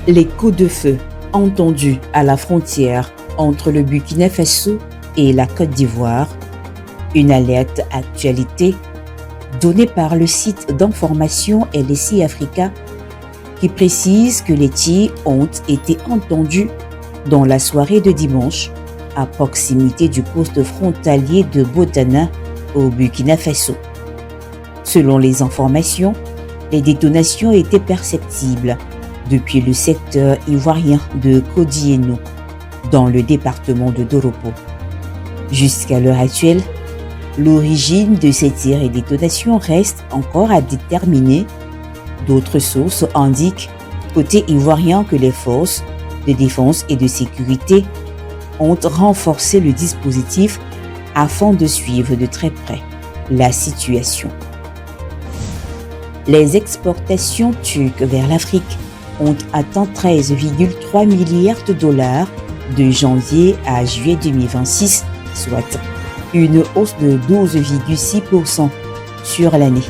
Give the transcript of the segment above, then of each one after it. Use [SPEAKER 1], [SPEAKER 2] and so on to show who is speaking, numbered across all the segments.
[SPEAKER 1] Les coups de feu entendus à la frontière entre le Burkina Faso et la Côte d'Ivoire, une alerte actualité donnée par le site d'information LSI Africa qui précise que les tirs ont été entendus dans la soirée de dimanche à proximité du poste frontalier de Botana au Burkina Faso. Selon les informations, les détonations étaient perceptibles depuis le secteur ivoirien de Kodiéno, dans le département de Doropo. Jusqu'à l'heure actuelle, l'origine de ces tirs et détonations reste encore à déterminer. D'autres sources indiquent, côté ivoirien, que les forces de défense et de sécurité ont renforcé le dispositif afin de suivre de très près la situation. Les exportations turques vers l'Afrique ont atteint 13,3 milliards de dollars de janvier à juillet 2026, soit une hausse de 12,6% sur l'année.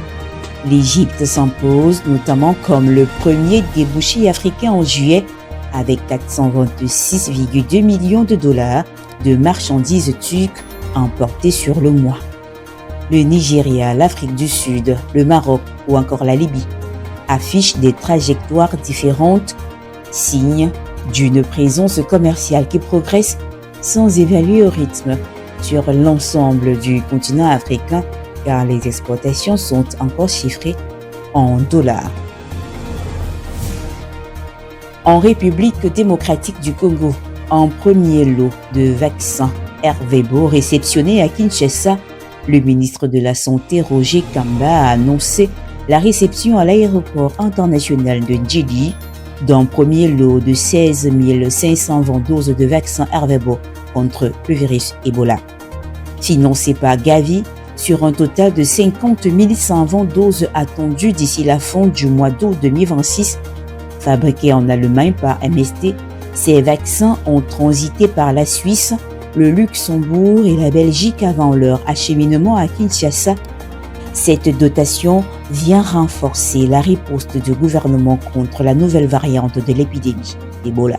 [SPEAKER 1] L'Égypte s'impose notamment comme le premier débouché africain en juillet avec 426,2 millions de dollars de marchandises turques importées sur le mois. Le Nigeria, l'Afrique du Sud, le Maroc ou encore la Libye affichent des trajectoires différentes, signe d'une présence commerciale qui progresse sans évaluer au rythme sur l'ensemble du continent africain car les exportations sont encore chiffrées en dollars. En République démocratique du Congo, un premier lot de vaccins Ervebo réceptionné à Kinshasa, le ministre de la Santé Roger Kamba a annoncé la réception à l'aéroport international de Djili d'un premier lot de 16 520 doses de vaccins Ervebo contre le virus Ebola, financé par Gavi sur un total de 50 120 doses attendues d'ici la fin du mois d'août 2026. Fabriqués en Allemagne par MSD, ces vaccins ont transité par la Suisse, le Luxembourg et la Belgique avant leur acheminement à Kinshasa. Cette dotation vient renforcer la riposte du gouvernement contre la nouvelle variante de l'épidémie Ebola.